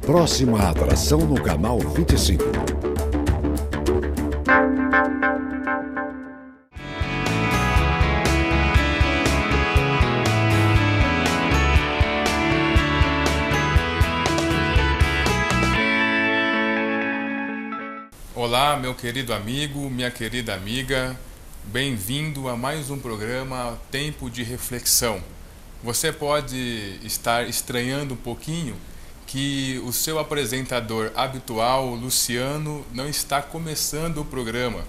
Próxima atração no canal 25. Olá, meu querido amigo, minha querida amiga, bem-vindo a mais um programa Tempo de Reflexão. Você pode estar estranhando um pouquinho que o seu apresentador habitual, Luciano, não está começando o programa.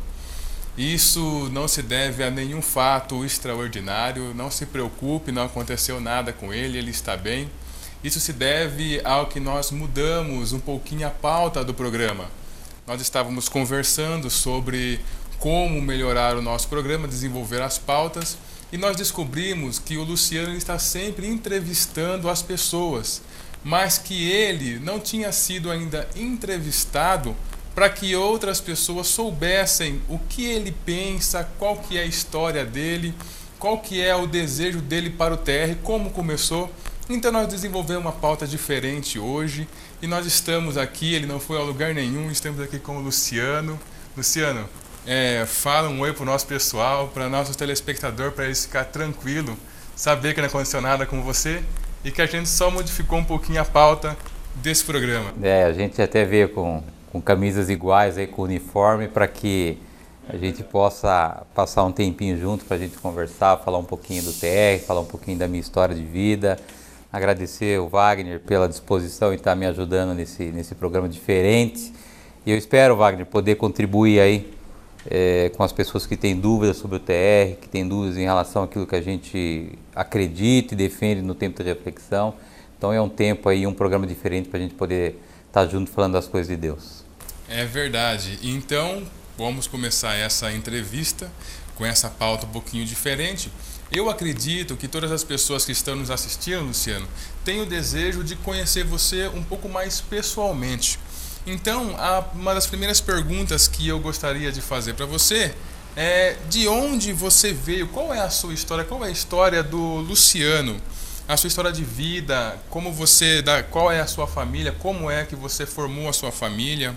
Isso não se deve a nenhum fato extraordinário, não se preocupe, não aconteceu nada com ele, ele está bem. Isso se deve ao que nós mudamos um pouquinho a pauta do programa. Nós estávamos conversando sobre como melhorar o nosso programa, desenvolver as pautas, e nós descobrimos que o Luciano está sempre entrevistando as pessoas, mas que ele não tinha sido ainda entrevistado para que outras pessoas soubessem o que ele pensa, qual que é a história dele, qual que é o desejo dele para o TR, como começou. Então nós desenvolvemos uma pauta diferente hoje e nós estamos aqui, ele não foi a lugar nenhum, estamos aqui com o Luciano. Luciano, fala um oi para o nosso pessoal, para nosso telespectador, para eles ficar tranquilo, saber que não aconteceu nada com você e que a gente só modificou um pouquinho a pauta desse programa. A gente até veio com camisas iguais, aí, com uniforme, para que a gente possa passar um tempinho junto, para a gente conversar, falar um pouquinho do TR, falar um pouquinho da minha história de vida. Agradecer o Wagner pela disposição em estar me ajudando nesse programa diferente. E eu espero, Wagner, poder contribuir aí com as pessoas que têm dúvidas sobre o TR, que têm dúvidas em relação àquilo que a gente acredita e defende no tempo de reflexão. Então é um tempo aí, um programa diferente para a gente poder estar junto falando das coisas de Deus. É verdade. Então, vamos começar essa entrevista com essa pauta um pouquinho diferente. Eu acredito que todas as pessoas que estão nos assistindo, Luciano, têm o desejo de conhecer você um pouco mais pessoalmente. Então, uma das primeiras perguntas que eu gostaria de fazer para você é de onde você veio, qual é a sua história, qual é a história do Luciano, a sua história de vida, qual é a sua família, como é que você formou a sua família,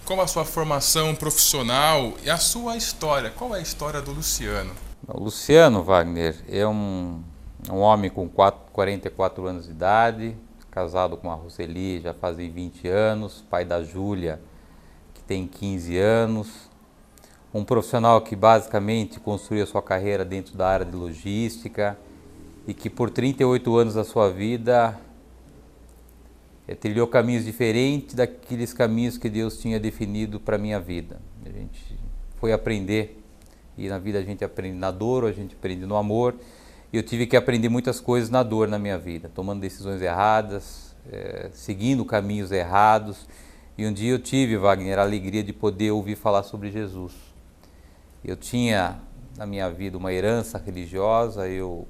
qual a sua formação profissional e a sua história, qual é a história do Luciano? O Luciano, Wagner, é um homem com 44 anos de idade, casado com a Roseli já fazem 20 anos, pai da Júlia, que tem 15 anos, um profissional que basicamente construiu a sua carreira dentro da área de logística e que por 38 anos da sua vida trilhou caminhos diferentes daqueles caminhos que Deus tinha definido para a minha vida. A gente foi aprender. E na vida a gente aprende na dor, a gente aprende no amor. E eu tive que aprender muitas coisas na dor na minha vida, tomando decisões erradas, seguindo caminhos errados. E um dia eu tive, Wagner, a alegria de poder ouvir falar sobre Jesus. Eu tinha na minha vida uma herança religiosa, eu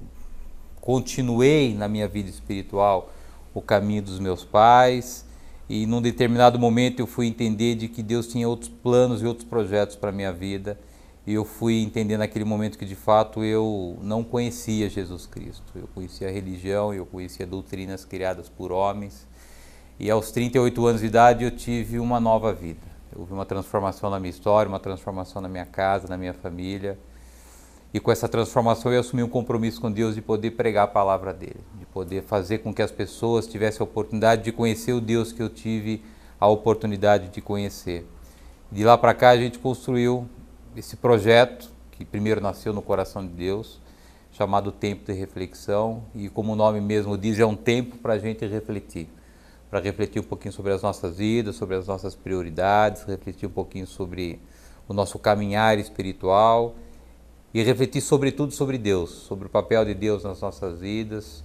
continuei na minha vida espiritual o caminho dos meus pais. E num determinado momento eu fui entender de que Deus tinha outros planos e outros projetos para a minha vida. E eu fui entender naquele momento que de fato eu não conhecia Jesus Cristo. Eu conhecia a religião, eu conhecia doutrinas criadas por homens. E aos 38 anos de idade eu tive uma nova vida. Houve uma transformação na minha história, uma transformação na minha casa, na minha família. E com essa transformação eu assumi um compromisso com Deus de poder pregar a palavra dele. De poder fazer com que as pessoas tivessem a oportunidade de conhecer o Deus que eu tive a oportunidade de conhecer. De lá para cá a gente construiu esse projeto, que primeiro nasceu no coração de Deus, chamado Tempo de Reflexão, e como o nome mesmo diz, é um tempo para a gente refletir. Para refletir um pouquinho sobre as nossas vidas, sobre as nossas prioridades, refletir um pouquinho sobre o nosso caminhar espiritual e refletir sobretudo sobre Deus, sobre o papel de Deus nas nossas vidas,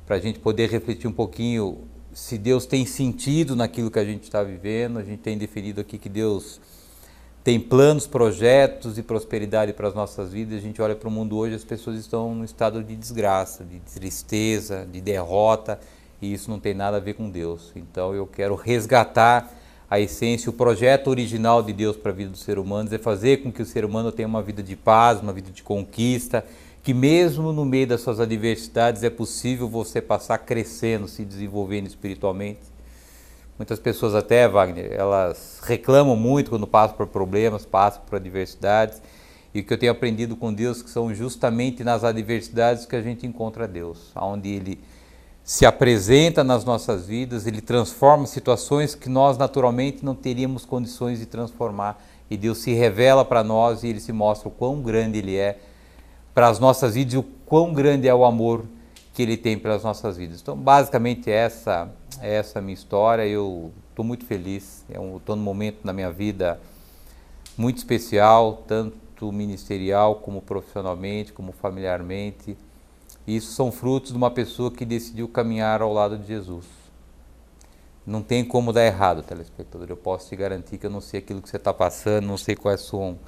para a gente poder refletir um pouquinho se Deus tem sentido naquilo que a gente está vivendo. A gente tem definido aqui que Deus tem planos, projetos e prosperidade para as nossas vidas. A gente olha para o mundo hoje, as pessoas estão num estado de desgraça, de tristeza, de derrota, e isso não tem nada a ver com Deus. Então eu quero resgatar a essência, o projeto original de Deus para a vida dos seres humanos, é fazer com que o ser humano tenha uma vida de paz, uma vida de conquista, que mesmo no meio das suas adversidades é possível você passar crescendo, se desenvolvendo espiritualmente, Muitas pessoas até, Wagner, elas reclamam muito quando passam por problemas, passam por adversidades. E o que eu tenho aprendido com Deus, que são justamente nas adversidades que a gente encontra Deus, onde Ele se apresenta nas nossas vidas, Ele transforma situações que nós naturalmente não teríamos condições de transformar. E Deus se revela para nós e Ele se mostra o quão grande Ele é para as nossas vidas e o quão grande é o amor que Ele tem pelas nossas vidas. Então, basicamente, essa é a minha história. Eu estou muito feliz, estou num momento na minha vida muito especial, tanto ministerial como profissionalmente, como familiarmente. E isso são frutos de uma pessoa que decidiu caminhar ao lado de Jesus. Não tem como dar errado, telespectador. Eu posso te garantir que eu não sei aquilo que você está passando, não sei quais são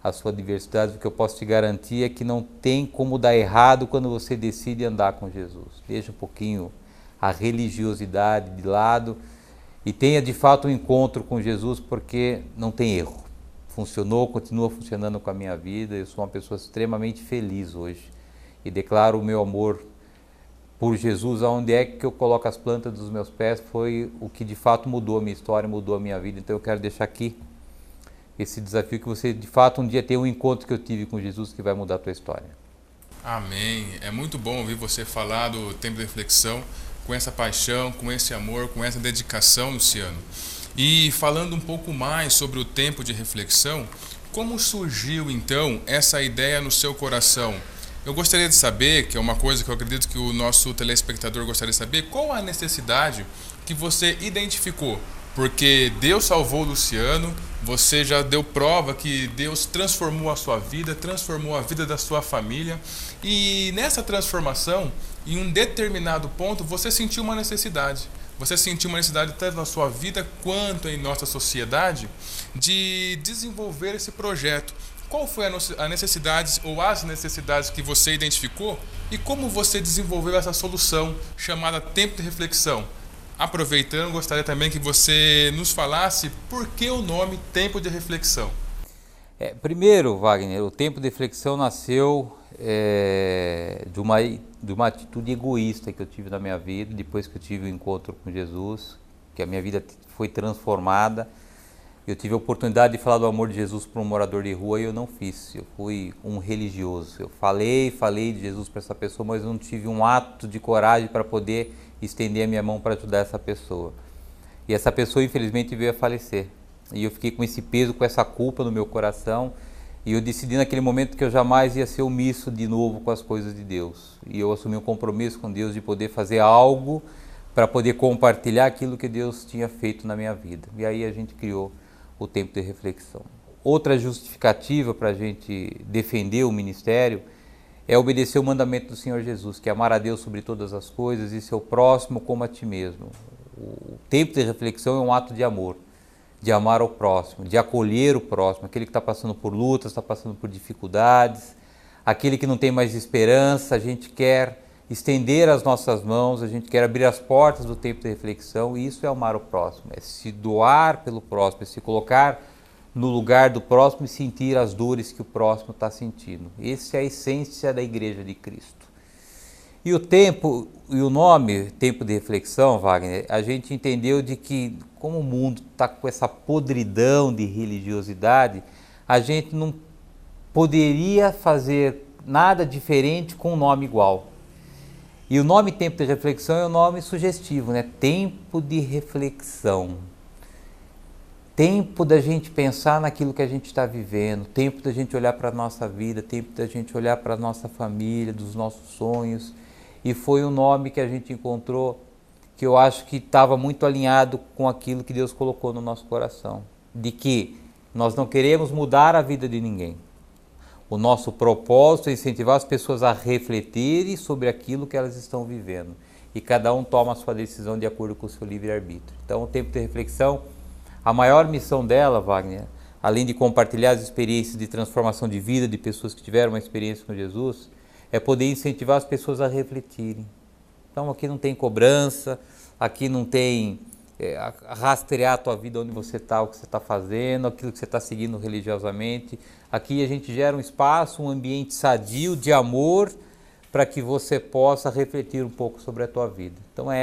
as suas adversidades. O que eu posso te garantir é que não tem como dar errado quando você decide andar com Jesus. Deixa um pouquinho a religiosidade de lado e tenha de fato um encontro com Jesus, porque não tem erro. Funcionou, continua funcionando com a minha vida. Eu sou uma pessoa extremamente feliz hoje e declaro o meu amor por Jesus. Aonde é que eu coloco as plantas dos meus pés foi o que de fato mudou a minha história, mudou a minha vida. Então eu quero deixar aqui esse desafio, que você de fato um dia tenha um encontro que eu tive com Jesus que vai mudar a tua história. Amém. É muito bom ouvir você falar do tempo de reflexão com essa paixão, com esse amor, com essa dedicação, Luciano. E falando um pouco mais sobre o tempo de reflexão, como surgiu então essa ideia no seu coração? Eu gostaria de saber, que é uma coisa que eu acredito que o nosso telespectador gostaria de saber, qual a necessidade que você identificou? Porque Deus salvou o Luciano, você já deu prova que Deus transformou a sua vida, transformou a vida da sua família, e nessa transformação, em um determinado ponto, você sentiu uma necessidade. Você sentiu uma necessidade tanto na sua vida quanto em nossa sociedade de desenvolver esse projeto. Qual foi a necessidade ou as necessidades que você identificou e como você desenvolveu essa solução chamada tempo de reflexão? Aproveitando, gostaria também que você nos falasse por que o nome tempo de reflexão. Primeiro, Wagner, o tempo de reflexão nasceu de uma atitude egoísta que eu tive na minha vida, depois que eu tive o encontro com Jesus, que a minha vida foi transformada. Eu tive a oportunidade de falar do amor de Jesus para um morador de rua e eu não fiz. Eu fui um religioso. Eu falei de Jesus para essa pessoa, mas não tive um ato de coragem para poder estender a minha mão para ajudar essa pessoa. E essa pessoa, infelizmente, veio a falecer. E eu fiquei com esse peso, com essa culpa no meu coração. E eu decidi naquele momento que eu jamais ia ser omisso de novo com as coisas de Deus. E eu assumi um compromisso com Deus de poder fazer algo para poder compartilhar aquilo que Deus tinha feito na minha vida. E aí a gente criou o tempo de reflexão. Outra justificativa para a gente defender o ministério é obedecer o mandamento do Senhor Jesus, que é amar a Deus sobre todas as coisas e seu próximo como a ti mesmo. O tempo de reflexão é um ato de amor, de amar ao próximo, de acolher o próximo, aquele que está passando por lutas, está passando por dificuldades, aquele que não tem mais esperança. A gente quer estender as nossas mãos, a gente quer abrir as portas do tempo de reflexão, e isso é amar o próximo, é se doar pelo próximo, é se colocar no lugar do próximo e sentir as dores que o próximo está sentindo. Essa é a essência da Igreja de Cristo. E o tempo, e o nome, tempo de reflexão, Wagner, a gente entendeu de que, como o mundo está com essa podridão de religiosidade, a gente não poderia fazer nada diferente com um nome igual. E o nome tempo de reflexão é um nome sugestivo, né? Tempo de reflexão. Tempo da gente pensar naquilo que a gente está vivendo, tempo da gente olhar para a nossa vida, tempo da gente olhar para a nossa família, dos nossos sonhos. E foi um nome que a gente encontrou que eu acho que estava muito alinhado com aquilo que Deus colocou no nosso coração. De que nós não queremos mudar a vida de ninguém. O nosso propósito é incentivar as pessoas a refletirem sobre aquilo que elas estão vivendo. E cada um toma a sua decisão de acordo com o seu livre-arbítrio. Então, o tempo de reflexão, a maior missão dela, Wagner, além de compartilhar as experiências de transformação de vida de pessoas que tiveram uma experiência com Jesus, é poder incentivar as pessoas a refletirem. Então, aqui não tem cobrança, aqui não tem rastrear a tua vida, onde você está, o que você está fazendo, aquilo que você está seguindo religiosamente. Aqui a gente gera um espaço, um ambiente sadio de amor para que você possa refletir um pouco sobre a tua vida. Então é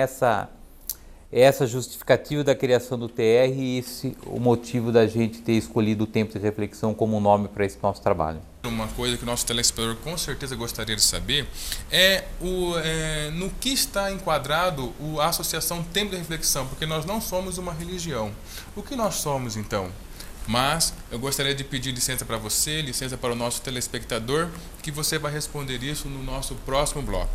essa justificativa da criação do TR e esse o motivo da gente ter escolhido o Tempo de Reflexão como nome para esse nosso trabalho. Uma coisa que o nosso telespectador com certeza gostaria de saber no que está enquadrado a Associação Tempo de Reflexão, porque nós não somos uma religião. O que nós somos então? Mas eu gostaria de pedir licença para você, licença para o nosso telespectador, que você vai responder isso no nosso próximo bloco.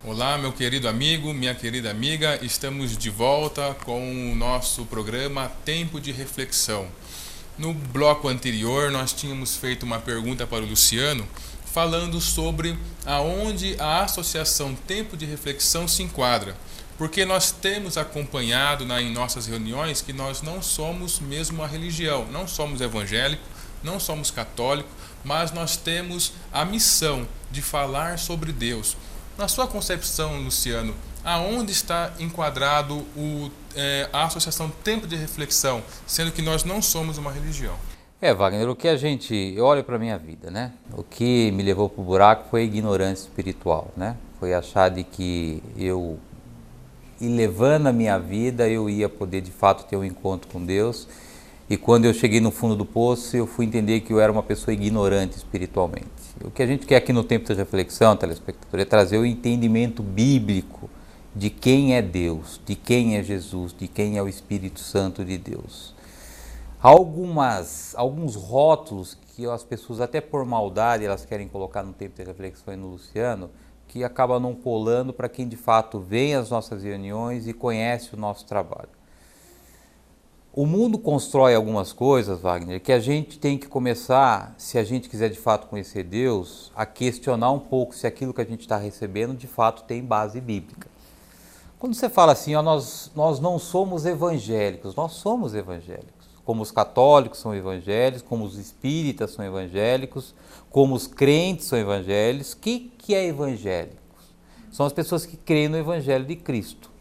Olá, meu querido amigo, minha querida amiga, estamos de volta com o nosso programa Tempo de Reflexão. No bloco anterior, nós tínhamos feito uma pergunta para o Luciano, falando sobre aonde a Associação Tempo de Reflexão se enquadra. Porque nós temos acompanhado em nossas reuniões que nós não somos mesmo uma religião, não somos evangélicos, não somos católicos, mas nós temos a missão de falar sobre Deus. Na sua concepção, Luciano, aonde está enquadrado a Associação Tempo de Reflexão, sendo que nós não somos uma religião? Wagner, o que a gente olha para a minha vida, né? O que me levou para o buraco foi a ignorância espiritual, né? Foi achar de que eu, levando a minha vida, eu ia poder de fato ter um encontro com Deus. E quando eu cheguei no fundo do poço, eu fui entender que eu era uma pessoa ignorante espiritualmente. O que a gente quer aqui no Tempo de Reflexão, telespectador, é trazer o entendimento bíblico de quem é Deus, de quem é Jesus, de quem é o Espírito Santo de Deus. Alguns rótulos que as pessoas, até por maldade, elas querem colocar no Tempo de Reflexão e no Luciano, que acaba não colando para quem de fato vem às nossas reuniões e conhece o nosso trabalho. O mundo constrói algumas coisas, Wagner, que a gente tem que começar, se a gente quiser de fato conhecer Deus, a questionar um pouco se aquilo que a gente está recebendo de fato tem base bíblica. Quando você fala assim, nós não somos evangélicos, nós somos evangélicos. Como os católicos são evangélicos, como os espíritas são evangélicos, como os crentes são evangélicos. O que é evangélicos? São as pessoas que creem no Evangelho de Cristo.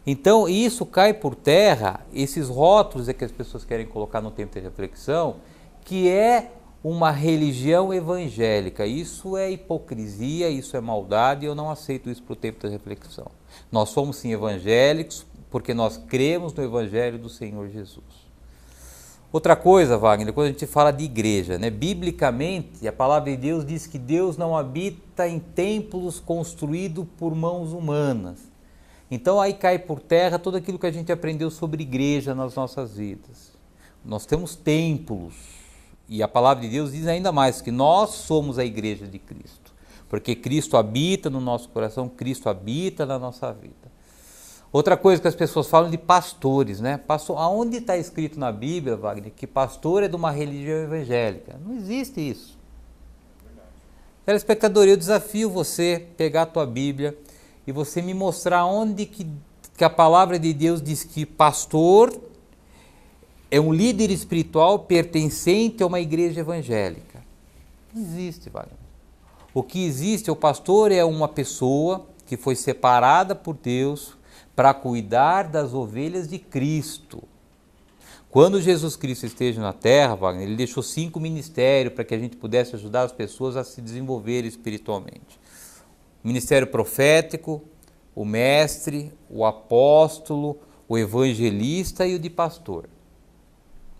Então, isso cai por terra, esses rótulos que as pessoas querem colocar no Tempo de Reflexão, que é uma religião evangélica. Isso é hipocrisia, isso é maldade, e eu não aceito isso para o Tempo de Reflexão. Nós somos sim evangélicos, porque nós cremos no Evangelho do Senhor Jesus. Outra coisa, Wagner, quando a gente fala de igreja, né? Biblicamente, a palavra de Deus diz que Deus não habita em templos construídos por mãos humanas. Então aí cai por terra tudo aquilo que a gente aprendeu sobre igreja nas nossas vidas. Nós temos templos e a palavra de Deus diz ainda mais que nós somos a igreja de Cristo, porque Cristo habita no nosso coração, Cristo habita na nossa vida. Outra coisa que as pessoas falam de pastores, né? Pastor, aonde está escrito na Bíblia, Wagner, que pastor é de uma religião evangélica? Não existe isso. Telespectador, eu desafio você a pegar a tua Bíblia e você me mostrar onde que a palavra de Deus diz que pastor é um líder espiritual pertencente a uma igreja evangélica. Não existe, Wagner. O que existe, o pastor é uma pessoa que foi separada por Deus para cuidar das ovelhas de Cristo. Quando Jesus Cristo esteve na terra, Wagner, ele deixou 5 ministérios para que a gente pudesse ajudar as pessoas a se desenvolver espiritualmente. O ministério profético, o mestre, o apóstolo, o evangelista e o de pastor.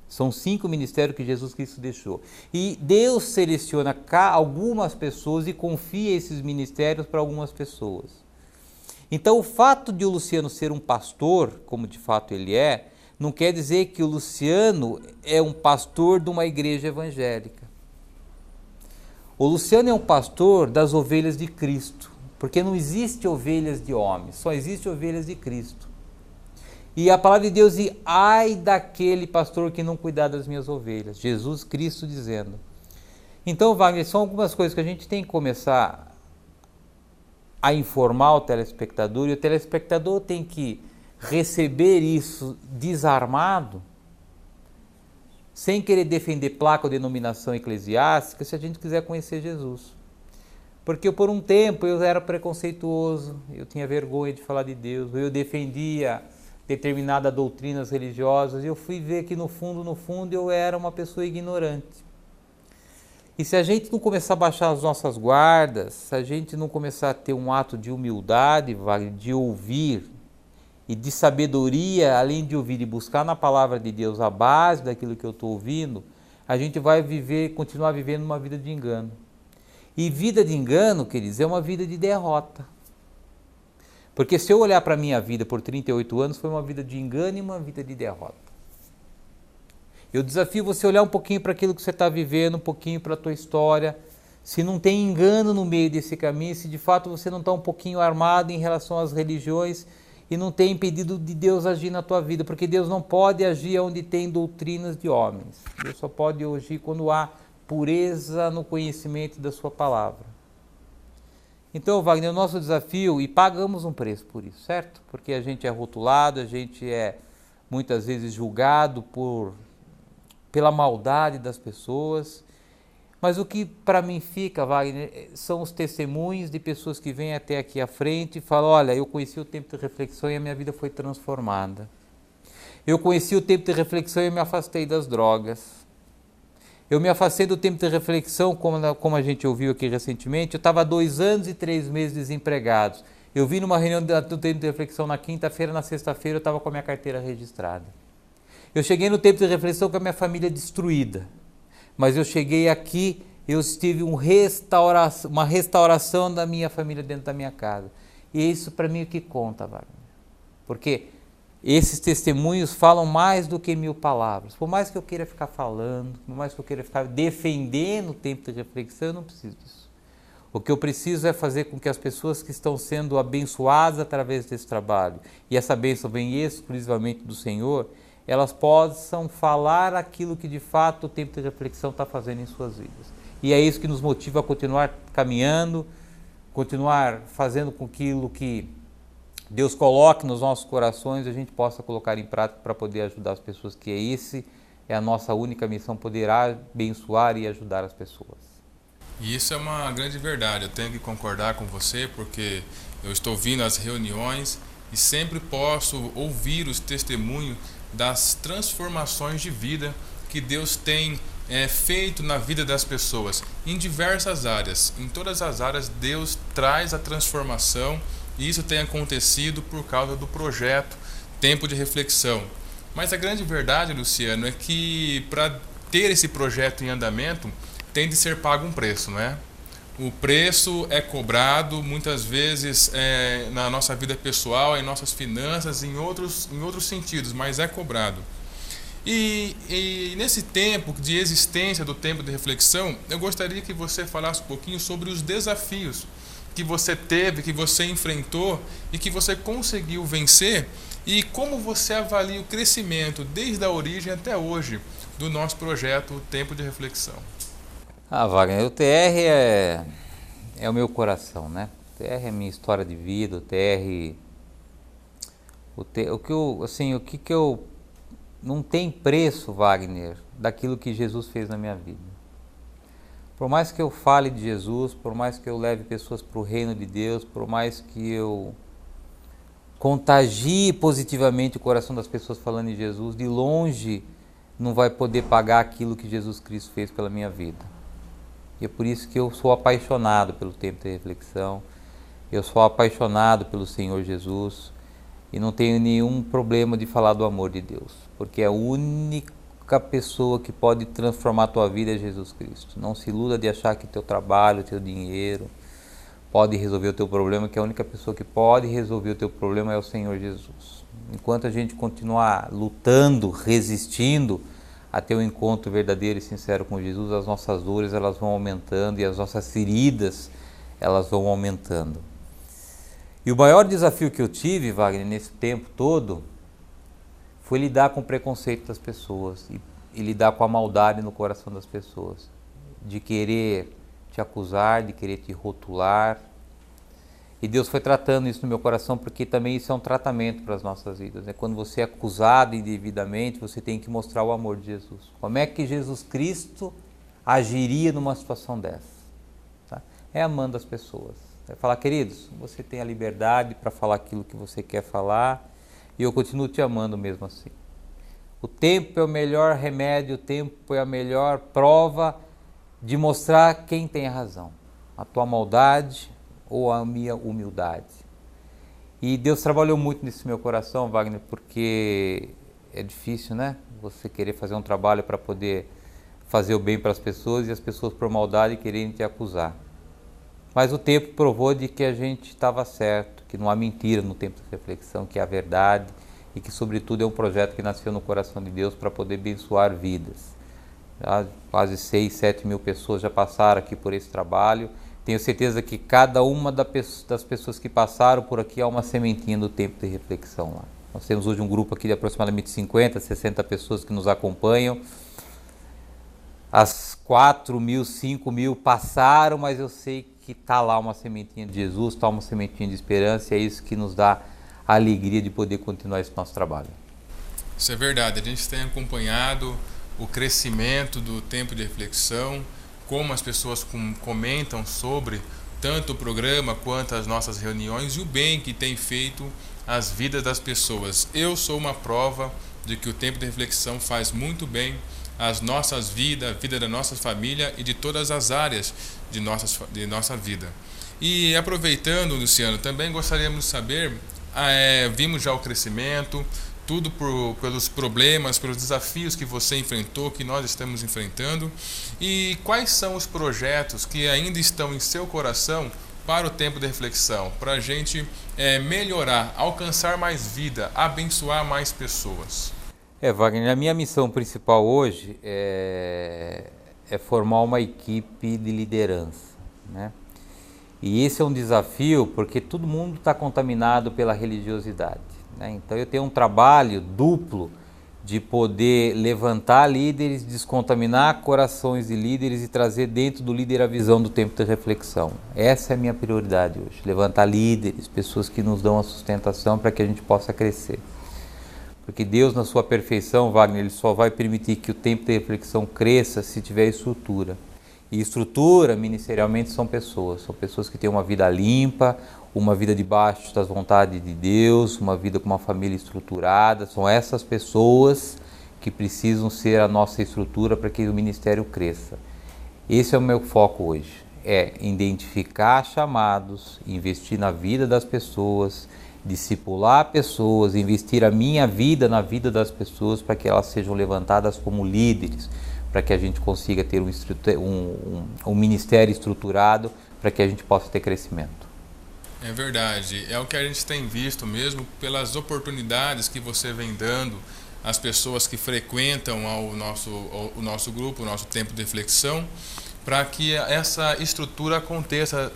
São 5 ministérios que Jesus Cristo deixou. E Deus seleciona algumas pessoas e confia esses ministérios para algumas pessoas. Então o fato de o Luciano ser um pastor, como de fato ele é, não quer dizer que o Luciano é um pastor de uma igreja evangélica. O Luciano é um pastor das ovelhas de Cristo, porque não existe ovelhas de homens, só existe ovelhas de Cristo. E a palavra de Deus diz, ai daquele pastor que não cuidar das minhas ovelhas. Jesus Cristo dizendo. Então, Wagner, são algumas coisas que a gente tem que começar a informar o telespectador, e o telespectador tem que receber isso desarmado, sem querer defender placa ou denominação eclesiástica, se a gente quiser conhecer Jesus. Porque por um tempo eu era preconceituoso, eu tinha vergonha de falar de Deus, eu defendia determinadas doutrinas religiosas, e eu fui ver que no fundo eu era uma pessoa ignorante. E se a gente não começar a baixar as nossas guardas, se a gente não começar a ter um ato de humildade, de ouvir e de sabedoria, além de ouvir e buscar na palavra de Deus a base daquilo que eu estou ouvindo, a gente vai continuar vivendo uma vida de engano. E vida de engano, queridos, é uma vida de derrota. Porque se eu olhar para a minha vida por 38 anos, foi uma vida de engano e uma vida de derrota. Eu desafio você a olhar um pouquinho para aquilo que você está vivendo, um pouquinho para a tua história, se não tem engano no meio desse caminho, se de fato você não está um pouquinho armado em relação às religiões e não tem impedido de Deus agir na tua vida, porque Deus não pode agir onde tem doutrinas de homens. Deus só pode agir quando há pureza no conhecimento da sua palavra. Então, Wagner, o nosso desafio, e pagamos um preço por isso, certo? Porque a gente é rotulado, a gente é muitas vezes julgado pela maldade das pessoas, mas o que para mim fica, Wagner, são os testemunhos de pessoas que vêm até aqui à frente e falam, olha, eu conheci o tempo de reflexão e a minha vida foi transformada. Eu conheci o tempo de reflexão e eu me afastei das drogas. Eu me afastei do tempo de reflexão, como a gente ouviu aqui recentemente, eu estava 2 anos e 3 meses desempregados. Eu vim numa reunião do tempo de reflexão na quinta-feira, na sexta-feira eu estava com a minha carteira registrada. Eu cheguei no tempo de reflexão com a minha família destruída, mas eu cheguei aqui, eu tive uma restauração da minha família dentro da minha casa. E isso para mim é o que conta, Wagner. Porque esses testemunhos falam mais do que 1000 palavras. Por mais que eu queira ficar falando, por mais que eu queira ficar defendendo o tempo de reflexão, eu não preciso disso. O que eu preciso é fazer com que as pessoas que estão sendo abençoadas através desse trabalho, e essa bênção vem exclusivamente do Senhor, elas possam falar aquilo que de fato o tempo de reflexão está fazendo em suas vidas. E é isso que nos motiva a continuar caminhando, continuar fazendo com que aquilo que Deus coloque nos nossos corações, a gente possa colocar em prática para poder ajudar as pessoas, que é a nossa única missão, poder abençoar e ajudar as pessoas. E isso é uma grande verdade, eu tenho que concordar com você, porque eu estou vindo às reuniões e sempre posso ouvir os testemunhos das transformações de vida que Deus tem feito na vida das pessoas, em diversas áreas. Em todas as áreas Deus traz a transformação, e isso tem acontecido por causa do projeto Tempo de Reflexão. Mas a grande verdade, Luciano, é que para ter esse projeto em andamento, tem de ser pago um preço, não é? O preço é cobrado muitas vezes na nossa vida pessoal, em nossas finanças, em outros sentidos, mas é cobrado. E nesse tempo de existência do Tempo de Reflexão, eu gostaria que você falasse um pouquinho sobre os desafios que você teve, que você enfrentou e que você conseguiu vencer, e como você avalia o crescimento desde a origem até hoje do nosso projeto Tempo de Reflexão. Wagner, o TR é o meu coração, né? O TR é a minha história de vida, o que eu não tem preço, Wagner, daquilo que Jesus fez na minha vida. Por mais que eu fale de Jesus, por mais que eu leve pessoas para o reino de Deus, por mais que eu contagie positivamente o coração das pessoas falando em Jesus, de longe não vai poder pagar aquilo que Jesus Cristo fez pela minha vida. E é por isso que eu sou apaixonado pelo tempo de reflexão, eu sou apaixonado pelo Senhor Jesus e não tenho nenhum problema de falar do amor de Deus, porque a única pessoa que pode transformar a tua vida é Jesus Cristo. Não se iluda de achar que teu trabalho, teu dinheiro pode resolver o teu problema, que a única pessoa que pode resolver o teu problema é o Senhor Jesus. Enquanto a gente continuar lutando, resistindo a ter um encontro verdadeiro e sincero com Jesus, as nossas dores elas vão aumentando e as nossas feridas elas vão aumentando. E o maior desafio que eu tive, Wagner, nesse tempo todo, foi lidar com o preconceito das pessoas e lidar com a maldade no coração das pessoas, de querer te acusar, de querer te rotular. E Deus foi tratando isso no meu coração, porque também isso é um tratamento para as nossas vidas, né? Quando você é acusado indevidamente, você tem que mostrar o amor de Jesus. Como é que Jesus Cristo agiria numa situação dessa? Tá? É amando as pessoas. É falar, queridos, você tem a liberdade para falar aquilo que você quer falar, e eu continuo te amando mesmo assim. O tempo é o melhor remédio, o tempo é a melhor prova de mostrar quem tem a razão, a tua maldade ou a minha humildade. E Deus trabalhou muito nesse meu coração, Wagner, porque é difícil, né? Você querer fazer um trabalho para poder fazer o bem para as pessoas e as pessoas por maldade quererem te acusar. Mas o tempo provou de que a gente estava certo, que não há mentira no tempo de reflexão, que é a verdade e que, sobretudo, é um projeto que nasceu no coração de Deus para poder abençoar vidas. Já quase 6, 7 mil pessoas já passaram aqui por esse trabalho. Tenho certeza que cada uma das pessoas que passaram por aqui há uma sementinha do tempo de reflexão lá. Nós temos hoje um grupo aqui de aproximadamente 50, 60 pessoas que nos acompanham. As 4 mil, 5 mil passaram, mas eu sei que está lá uma sementinha de Jesus, está uma sementinha de esperança, e é isso que nos dá a alegria de poder continuar esse nosso trabalho. Isso é verdade, a gente tem acompanhado o crescimento do tempo de reflexão, como as pessoas comentam sobre tanto o programa quanto as nossas reuniões e o bem que tem feito às vidas das pessoas. Eu sou uma prova de que o tempo de reflexão faz muito bem às nossas vidas, a vida da nossa família e de todas as áreas de nossa vida. E aproveitando, Luciano, também gostaríamos de saber, vimos já o crescimento, tudo pelos problemas, pelos desafios que você enfrentou, que nós estamos enfrentando, e quais são os projetos que ainda estão em seu coração para o tempo de reflexão, para a gente melhorar, alcançar mais vida, abençoar mais pessoas? Wagner, a minha missão principal hoje é formar uma equipe de liderança, né? E esse é um desafio porque todo mundo está contaminado pela religiosidade, né? Então eu tenho um trabalho duplo de poder levantar líderes, descontaminar corações de líderes e trazer dentro do líder a visão do tempo de reflexão. Essa é a minha prioridade hoje, levantar líderes, pessoas que nos dão a sustentação para que a gente possa crescer. Porque Deus, na sua perfeição, Wagner, Ele só vai permitir que o tempo de reflexão cresça se tiver estrutura. E estrutura, ministerialmente, são pessoas que têm uma vida limpa, uma vida debaixo das vontades de Deus, uma vida com uma família estruturada. São essas pessoas que precisam ser a nossa estrutura para que o ministério cresça. Esse é o meu foco hoje, identificar chamados, investir na vida das pessoas, discipular pessoas, investir a minha vida na vida das pessoas para que elas sejam levantadas como líderes, para que a gente consiga ter um ministério estruturado, para que a gente possa ter crescimento. É verdade, é o que a gente tem visto mesmo pelas oportunidades que você vem dando às pessoas que frequentam o nosso grupo, o nosso tempo de reflexão, para que essa estrutura aconteça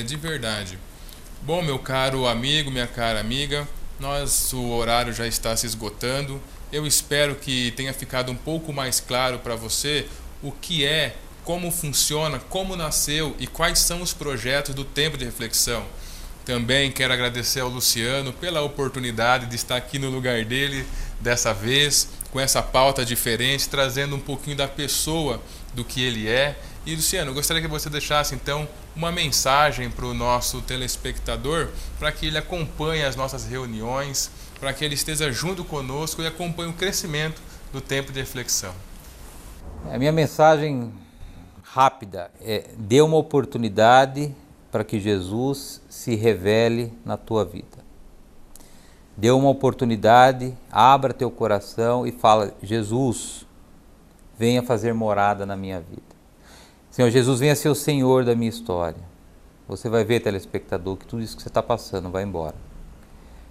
de verdade. Bom, meu caro amigo, minha cara amiga, o horário já está se esgotando. Eu espero que tenha ficado um pouco mais claro para você o que é, como funciona, como nasceu e quais são os projetos do tempo de reflexão. Também quero agradecer ao Luciano pela oportunidade de estar aqui no lugar dele dessa vez, com essa pauta diferente, trazendo um pouquinho da pessoa, do que ele é. E, Luciano, eu gostaria que você deixasse, então, uma mensagem para o nosso telespectador, para que ele acompanhe as nossas reuniões, para que ele esteja junto conosco e acompanhe o crescimento do tempo de reflexão. A minha mensagem rápida dê uma oportunidade para que Jesus se revele na tua vida. Dê uma oportunidade, abra teu coração e fala: Jesus, venha fazer morada na minha vida. Senhor Jesus, venha ser o Senhor da minha história. Você vai ver, telespectador, que tudo isso que você está passando vai embora.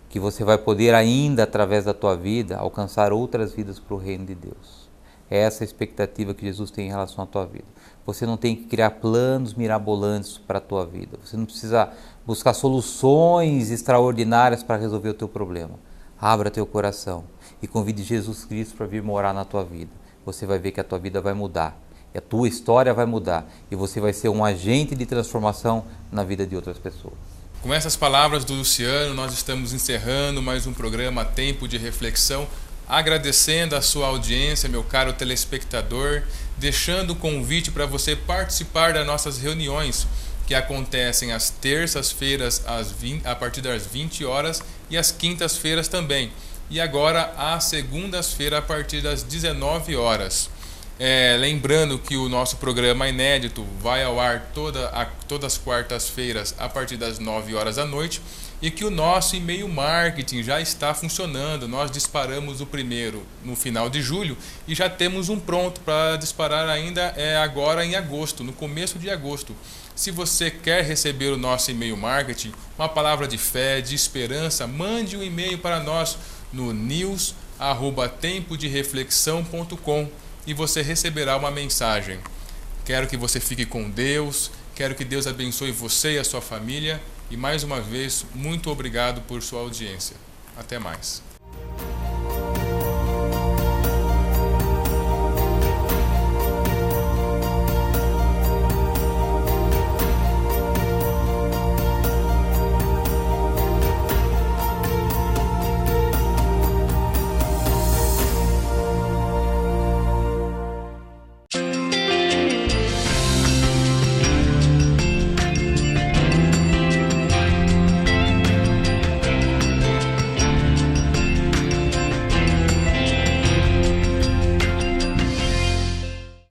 Que você vai poder ainda, através da tua vida, alcançar outras vidas para o reino de Deus. É essa a expectativa que Jesus tem em relação à tua vida. Você não tem que criar planos mirabolantes para a tua vida. Você não precisa buscar soluções extraordinárias para resolver o teu problema. Abra teu coração e convide Jesus Cristo para vir morar na tua vida. Você vai ver que a tua vida vai mudar, a tua história vai mudar e você vai ser um agente de transformação na vida de outras pessoas. Com essas palavras do Luciano, nós estamos encerrando mais um programa Tempo de Reflexão, agradecendo a sua audiência, meu caro telespectador, deixando o convite para você participar das nossas reuniões, que acontecem às terças-feiras a partir das 20 horas e às quintas-feiras também. E agora às segundas-feiras a partir das 19 horas. Lembrando que o nosso programa inédito vai ao ar todas as quartas-feiras a partir das 9 horas da noite e que o nosso e-mail marketing já está funcionando. Nós disparamos o primeiro no final de julho e já temos um pronto para disparar ainda agora em agosto, no começo de agosto. Se você quer receber o nosso e-mail marketing, uma palavra de fé, de esperança, mande um e-mail para nós no news@tempodereflexão.com e você receberá uma mensagem. Quero que você fique com Deus, quero que Deus abençoe você e a sua família e mais uma vez, muito obrigado por sua audiência. Até mais.